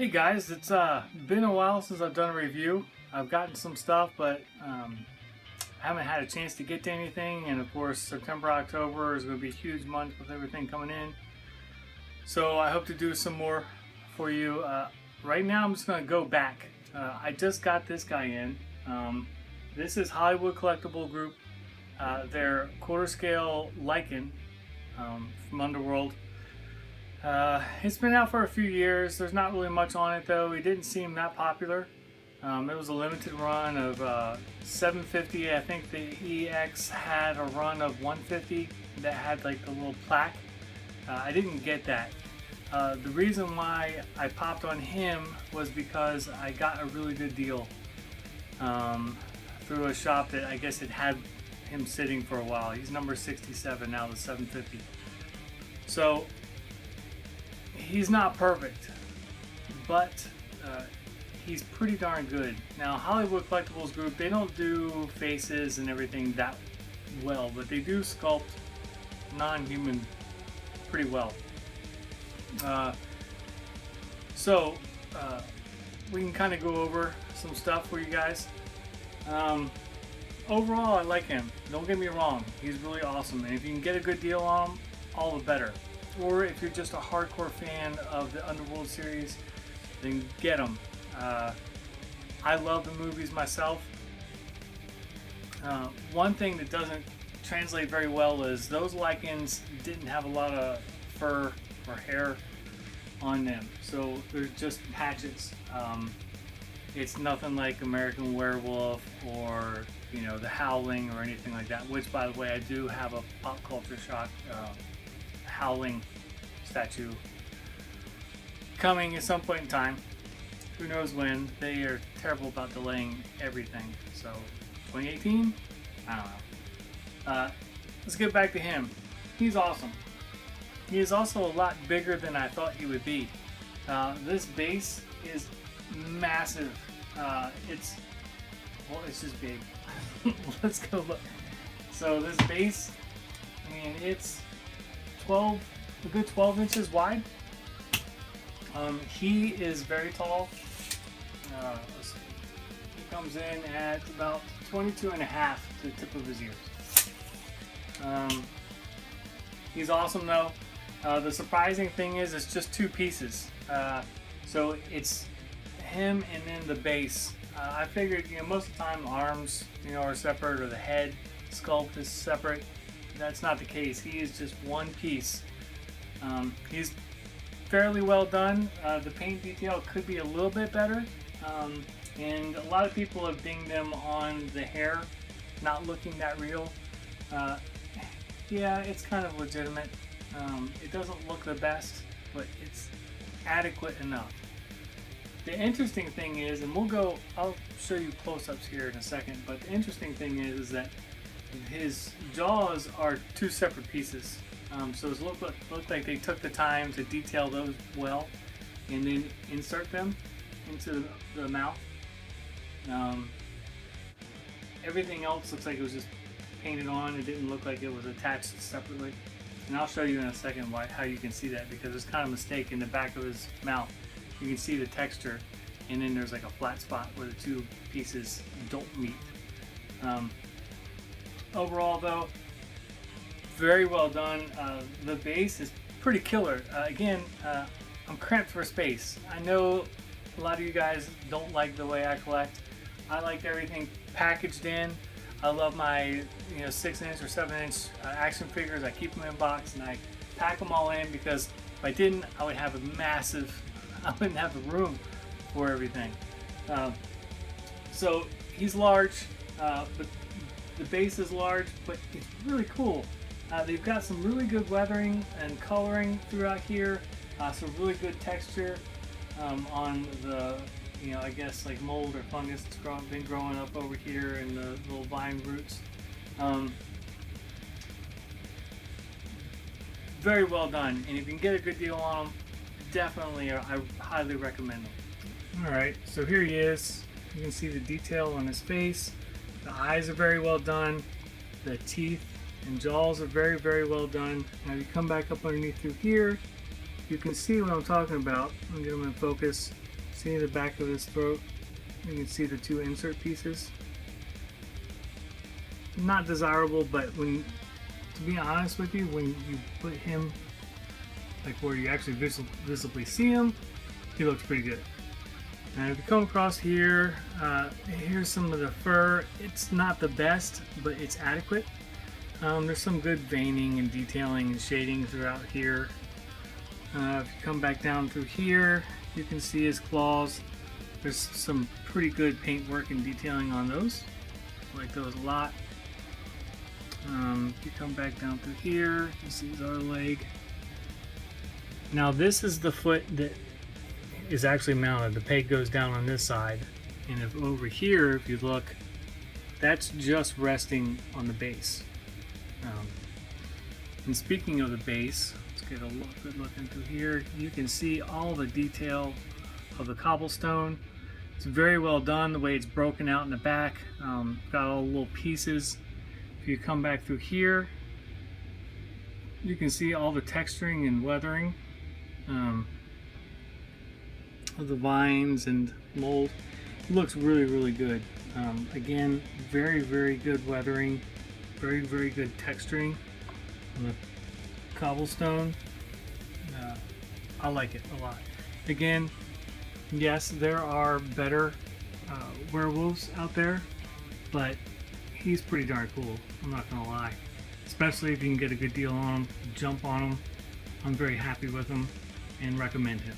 Hey guys, it's been a while since I've done a review. I've gotten some stuff, but I haven't had a chance to get to anything. And of course, September, October is going to be a huge month with everything coming in. So I hope to do some more for you. Right now, I'm just going to go back. I just got this guy in. This is Hollywood Collectibles Group. Their quarter scale Lycan from Underworld. It's been out for a few years. There's not really much on it though. It didn't seem that popular. It was a limited run of 750. I think the EX had a run of 150 that had like the little plaque. I didn't get that. The reason why I popped on him was because I got a really good deal through a shop that I guess it had him sitting for a while. He's number 67 now, the 750. So he's not perfect, but he's pretty darn good. Now, Hollywood Collectables Group, they don't do faces and everything that well, but they do sculpt non-human pretty well. So we can kind of go over some stuff for you guys. Overall, I like him. Don't get me wrong. He's really awesome. And if you can get a good deal on him, all the better. Or if you're just a hardcore fan of the Underworld series, then get them. I love the movies myself. One thing that doesn't translate very well is those Lycans didn't have a lot of fur or hair on them, so they're just patches. It's nothing like American Werewolf or The Howling or anything like that, which by the way I do have a pop culture shock Howling statue coming at some point in time. Who knows when. They are terrible about delaying everything. So 2018? I don't know. Let's get back to him. He's awesome. He is also a lot bigger than I thought he would be. This base is massive. It's just big. Let's go look. So this base, I mean, it's a good 12 inches wide. He is very tall. Let's see. He comes in at about 22 and a half to the tip of his ears. He's awesome though. The surprising thing is it's just two pieces. So it's him and then the base. I figured, most of the time arms, are separate, or the head sculpt is separate. That's not the case. He is just one piece. He's fairly well done. The paint detail could be a little bit better. And a lot of people have dinged them on the hair not looking that real. Yeah, it's kind of legitimate. It doesn't look the best, but it's adequate enough. The interesting thing is, and I'll show you close-ups here in a second, but the interesting thing is that his jaws are two separate pieces. So it looked like they took the time to detail those well and then insert them into the mouth. Everything else looks like it was just painted on. It didn't look like it was attached separately. And I'll show you in a second how you can see that, because there's kind of a mistake in the back of his mouth. You can see the texture, and then there's like a flat spot where the two pieces don't meet. Overall though, very well done. The base is pretty killer. Again, I'm cramped for space. I know a lot of you guys don't like the way I collect. I like everything packaged in. I love my 6-inch or 7-inch action figures. I keep them in box and I pack them all in, because if I didn't, I would have I wouldn't have the room for everything. So he's large, but the base is large, but it's really cool. They've got some really good weathering and coloring throughout here. Some really good texture on the, I guess like mold or fungus that's been growing up over here in the little vine roots. Very well done, and if you can get a good deal on them, definitely I highly recommend them. Alright, so here he is. You can see the detail on his face. The eyes are very well done. The teeth and jaws are very, very well done. Now you come back up underneath through here, you can see what I'm talking about. Let me get them in focus. See the back of his throat? You can see the two insert pieces. Not desirable, but when, to be honest with you, when you put him like where you actually visibly see him, he looks pretty good. Now if you come across here, here's some of the fur. It's not the best, but it's adequate. There's some good veining and detailing and shading throughout here. If you come back down through here, you can see his claws. There's some pretty good paintwork and detailing on those. I like those a lot. If you come back down through here, you see his other leg. Now this is the foot that is actually mounted. The peg goes down on this side, and if over here, if you look, that's just resting on the base. And speaking of the base, let's get a good look into here. You can see all the detail of the cobblestone. It's very well done, the way it's broken out in the back. Got all the little pieces. If you come back through here, you can see all the texturing and weathering of the vines and mold. It looks really, really good. Again, very, very good weathering, very, very good texturing on the cobblestone. I like it a lot. Again, yes, there are better werewolves out there, but he's pretty darn cool. I'm not gonna lie. Especially if you can get a good deal on him, jump on him. I'm very happy with him and recommend him.